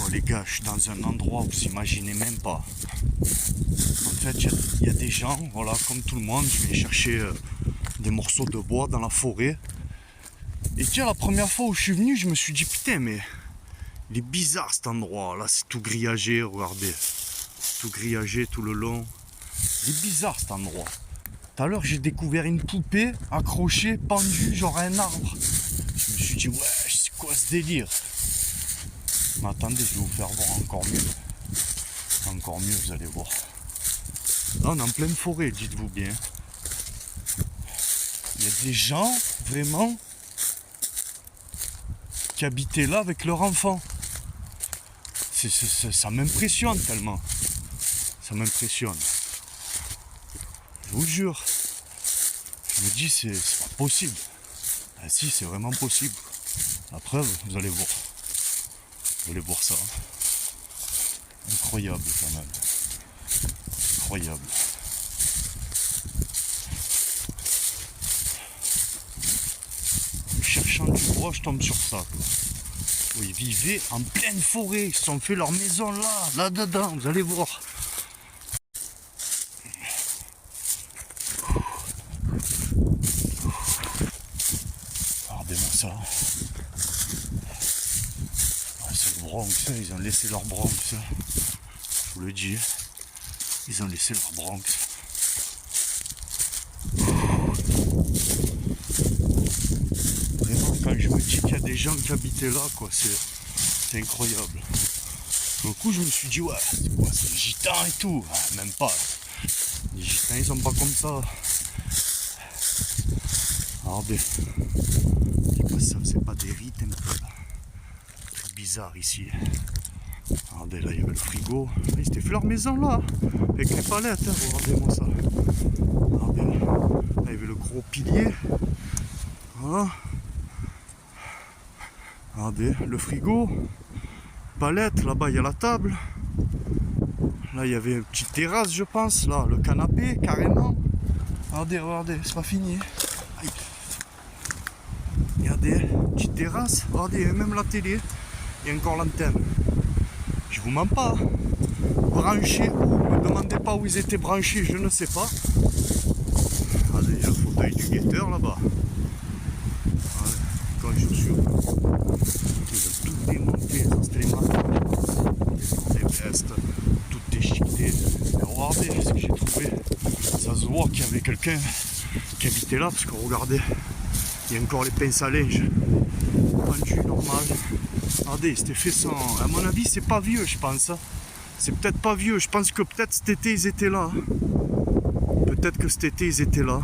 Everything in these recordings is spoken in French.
Oh les gars, je suis dans un endroit où vous imaginez même pas. En fait, il y a des gens, voilà, comme tout le monde, je viens chercher des morceaux de bois dans la forêt. Et tiens, la première fois où je suis venu, je me suis dit, putain, mais il est bizarre cet endroit. Là, c'est tout grillagé, regardez. Tout grillagé tout le long. Il est bizarre cet endroit. Tout à l'heure, j'ai découvert une poupée accrochée, pendue, genre à un arbre. Je me suis dit, ouais, c'est quoi ce délire? Mais attendez, je vais vous faire voir encore mieux. Encore mieux, vous allez voir. Là, on est en pleine forêt, dites-vous bien. Il y a des gens, vraiment, qui habitaient là avec leur enfant. Ça m'impressionne tellement. Ça m'impressionne. Je vous jure. Je me dis, c'est pas possible. Ah si, c'est vraiment possible. La preuve, vous allez voir. Vous allez voir ça. Incroyable quand même. Incroyable. En cherchant du bois, je tombe sur ça, quoi. Où ils vivaient en pleine forêt. Ils se sont fait leur maison là, là-dedans. Vous allez voir. Regardez-moi ça. Ah, c'est le Bronx, ils ont laissé leur Bronx. Je vous le dis. Ils ont laissé leur Bronx. Vraiment, quand je me dis qu'il y a des gens qui habitaient là, quoi, c'est incroyable. Pour le coup, je me suis dit, ouais, c'est quoi, c'est les gitans et tout. Même pas. Les gitans, ils sont pas comme ça. Regardez. C'est pas des rites un peu. C'est bizarre ici. Regardez, là, il y avait le frigo. Ils s'étaient fait leur maison là. Avec les palettes, hein. Regardez-moi ça. Regardez, là, il y avait le gros pilier. Voilà. Regardez, le frigo. Palette, là-bas, il y a la table. Là, il y avait une petite terrasse, je pense. Là, le canapé, carrément. Regardez, regardez, c'est pas fini. Aïe. Regardez, petite terrasse. Regardez, même la télé. Il y a encore l'antenne. Je vous mens pas. Branchés où? Ne me demandez pas où ils étaient branchés, je ne sais pas. Regardez, il y a le fauteuil du guetteur là-bas. Quand je suis. Ils ont tout démonté, ça c'était les matins. Les vestes, tout déchiqueté. Mais regardez ce que j'ai trouvé. Ça se voit qu'il y avait quelqu'un qui habitait là, parce que regardez, il y a encore les pinces à linge. Pendu, normal. Regardez, c'était fait sans. À mon avis, c'est pas vieux, je pense. C'est peut-être pas vieux. Je pense que peut-être cet été, ils étaient là. Peut-être que cet été, ils étaient là.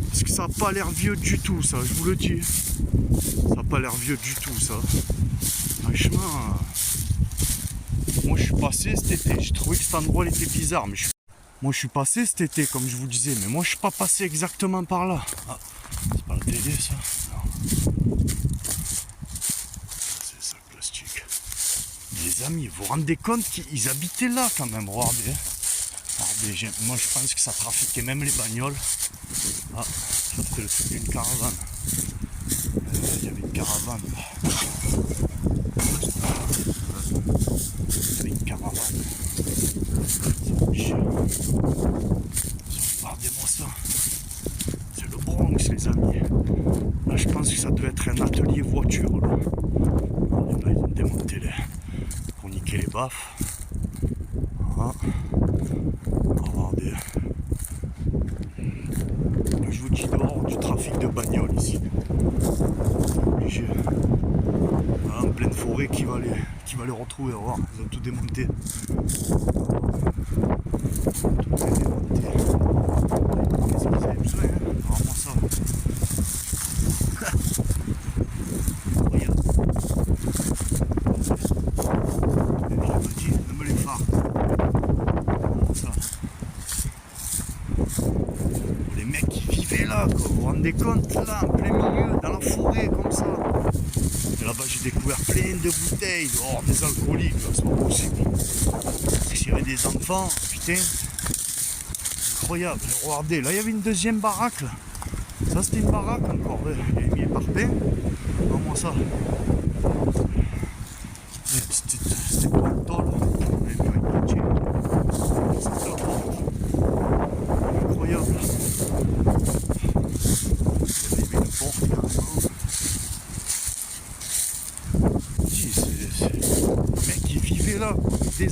Parce que ça n'a pas l'air vieux du tout, ça, je vous le dis. Ça n'a pas l'air vieux du tout, ça. Franchement, moi, je suis passé cet été. J'ai trouvé que cet endroit, il était bizarre. Mais moi, je suis passé cet été, comme je vous disais. Mais moi, je suis pas passé exactement par là. Ah, c'est pas la télé, ça. Non. Les amis, vous vous rendez compte qu'ils habitaient là quand même, regardez. Regardez, moi je pense que ça trafiquait même les bagnoles. Ah, ça c'était le truc d'une caravane. Il y avait une caravane. Il y avait une caravane. Regardez-moi ça. C'est le Bronx, les amis. Là, je pense que ça devait être un atelier voiture. Là, ils ont démonté pour niquer les baffes. Ah. Regardez. Je vous dis dehors du trafic de bagnoles ici. Obligé. Voilà, en pleine forêt qui va les retrouver. Voir. Ils ont tout démonté. Tout est démonté. Qu'est-ce qu'ils avaient besoin, hein? Vraiment ça. Regarde. Je l'avais dit, même les phares. Ça. Les mecs qui vivaient là, quoi. Vous vous rendez compte, là, en plein milieu, dans la forêt, comme ça. Et là-bas, j'ai découvert plein de bouteilles, oh, des alcooliques, là, c'est pas possible. S'il y avait des enfants, putain. Incroyable. Regardez, là, il y avait une deuxième baraque, là. Ça, c'était une baraque encore. Il y avait mis les parpaings. Comment ça? C'était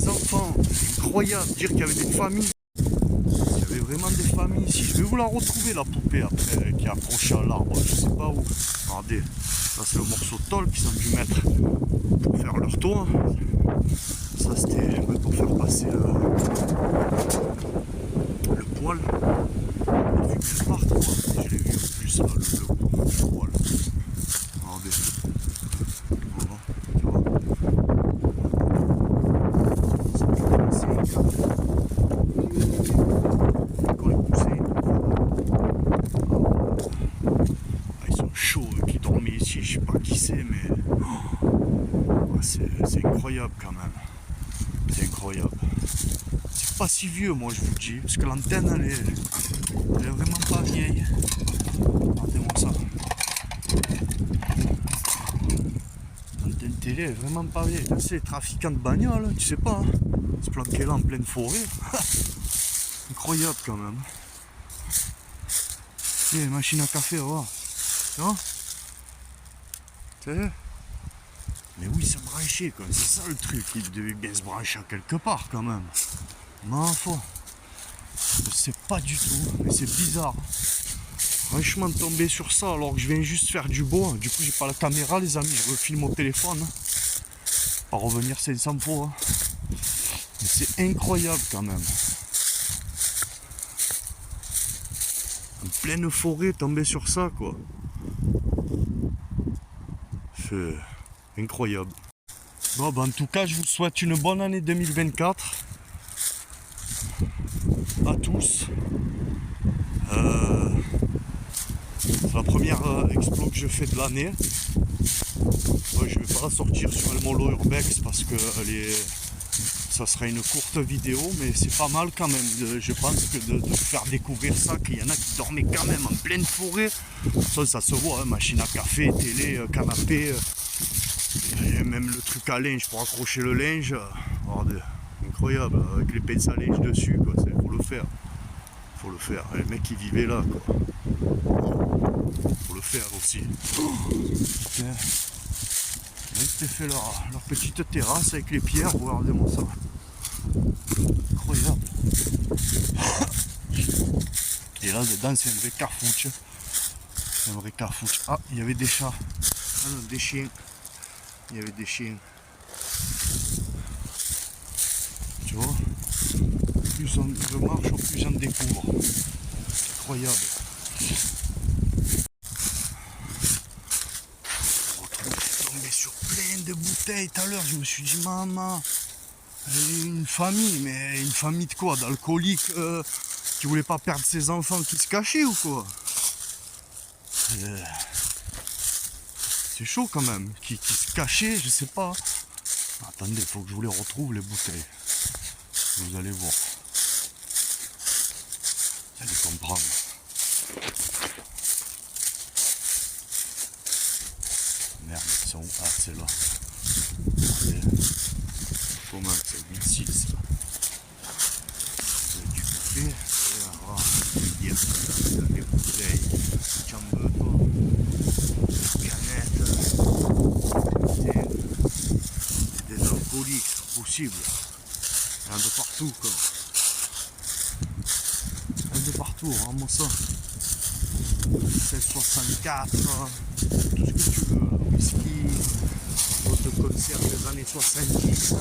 des enfants. Incroyable, dire qu'il y avait des familles. Il y avait vraiment des familles ici. Je vais vous la retrouver la poupée après qui est accrochée à l'arbre. Je sais pas où. Regardez, ça c'est le morceau de tôle qu'ils ont dû mettre pour faire leur toit. Ça c'était pour faire passer le poil. La fumée part, quoi. Je l'ai vu en plus là, le poil. Regardez. Voilà, tu vois. Quand les poussés. Ah, ils sont chauds qui dormaient ici, je sais pas qui c'est, mais c'est incroyable quand même. C'est incroyable. C'est pas si vieux, moi je vous dis, parce que l'antenne elle est vraiment pas vieille. Regardez-moi ça. L'antenne télé est vraiment pas vieille. Là, c'est les trafiquants de bagnoles, tu sais pas. Hein. Se planquer là en pleine forêt. Incroyable quand même. Et machine à café, on va voir. Tu vois? Mais oui, ça branchait, quoi. C'est ça le truc. Il devait bien se brancher à quelque part quand même. Ma foi. Je sais pas du tout, mais c'est bizarre. Franchement, tomber sur ça alors que je viens juste faire du bois. Du coup, j'ai pas la caméra, les amis. Je refilme au téléphone. Hein. Pas revenir 500 fois. Hein. Mais c'est incroyable quand même. En pleine forêt, tomber sur ça, quoi. C'est incroyable. Bon, ben, en tout cas, je vous souhaite une bonne année 2024 à tous. C'est la première explo que je fais de l'année. Je vais pas la sortir sur le Molo Urbex parce que ça sera une courte vidéo, mais c'est pas mal quand même. Je pense que de faire découvrir ça, qu'il y en a qui dormaient quand même en pleine forêt. Ça se voit, hein, machine à café, télé, canapé, et même le truc à linge pour accrocher le linge. Regardez, incroyable, avec les pinces à linge dessus, quoi. Faut le faire. Faut le faire. Les mecs qui vivaient là, quoi. Faut le faire aussi. Putain. Ils fait leur petite terrasse avec les pierres, regardez-moi ça. Incroyable. Et là dedans c'est un vrai carfouche. C'est un vrai carfouche. Ah, il y avait des chats. Ah non, des chiens. Il y avait des chiens. Tu vois, plus je marche, plus j'en découvre. Incroyable. Sur plein de bouteilles tout à l'heure, je me suis dit maman, une famille, mais une famille de quoi? D'alcooliques qui voulaient pas perdre ses enfants qui se cachaient ou quoi? C'est chaud quand même, qui se cachaient, je sais pas. Attendez, il faut que je vous les retrouve les bouteilles. Vous allez voir. Vous allez comprendre. Merde, ils sont où? Ah, c'est là. Regardez. Comment c'est difficile ça. Du café, et alors, les bouteilles, chambeto, canettes, des alcooliques, c'est possible. Il y en a de partout quoi. Il y en a de partout, vraiment ça. 1664, tout ce que tu veux, whisky, de concert des années 70. Je sais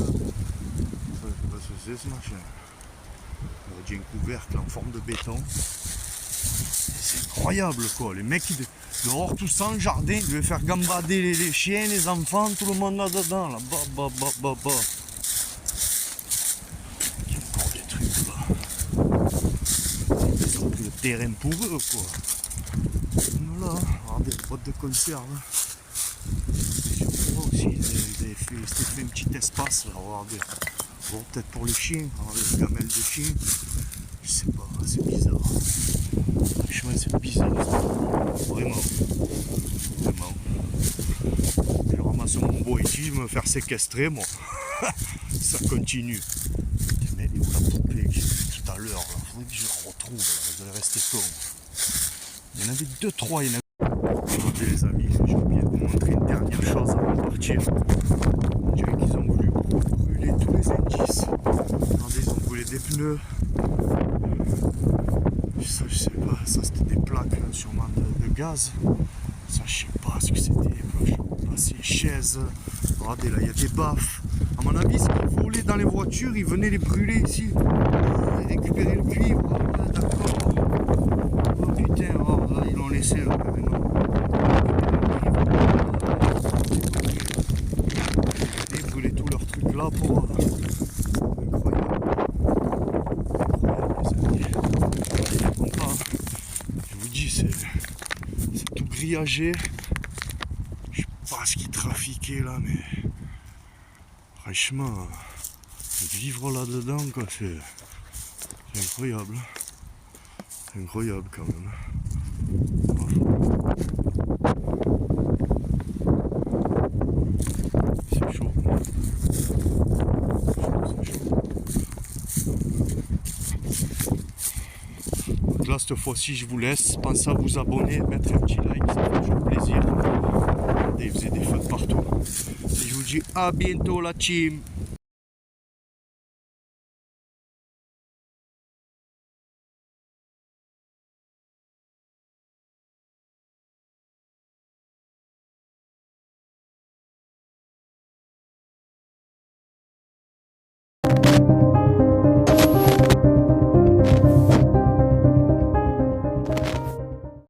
pas ce que c'est ce machin. J'ai un couvercle en forme de béton. C'est incroyable quoi, les mecs dehors tout ça en jardin, ils devaient faire gambader les chiens, les enfants, tout le monde là-dedans, là, bah. Il y a encore des trucs là. Ils ont pris le terrain pour eux quoi. Voilà, regardez les boîtes de conserve. Je vois aussi, ils fait un petit espace là, regardez. Bon, peut-être pour les chiens, regardez les gamelles de chiens. Je sais pas, c'est bizarre. Franchement, c'est bizarre. Vraiment. Je ramasse mon bois ici, je vais me faire séquestrer, moi. Ça continue. Mais où la poupée que j'ai vue tout à l'heure, il faudrait que je la retrouve, là. Vous allez rester con. Il y en avait 2-3, il y en avait. Attendez les amis, j'ai oublié de vous montrer une dernière chose avant de partir. On dirait qu'ils ont voulu brûler tous les indices. pneus. Ça, je sais pas, ça c'était des plaques sûrement de gaz. Ça, je sais pas ce que c'était. Ces chaises. Regardez là, il y a des baffes. À mon avis, ce qu'ils volaient dans les voitures, ils venaient les brûler ici. Et récupérer le cuivre. Ah, d'accord. Oh putain, oh, là, ils l'ont laissé là maintenant. Ils brûlaient tous leurs trucs là pour. Je vous dis, c'est tout grillagé. Je sais pas ce qu'ils trafiquaient là, mais franchement, vivre là-dedans, quoi, c'est incroyable. C'est incroyable quand même. C'est chaud. Donc là, cette fois-ci, je vous laisse. Pensez à vous abonner, mettre un petit like, ça fait toujours plaisir. Regardez, il faisait des feux de partout. Et je vous dis à bientôt la team.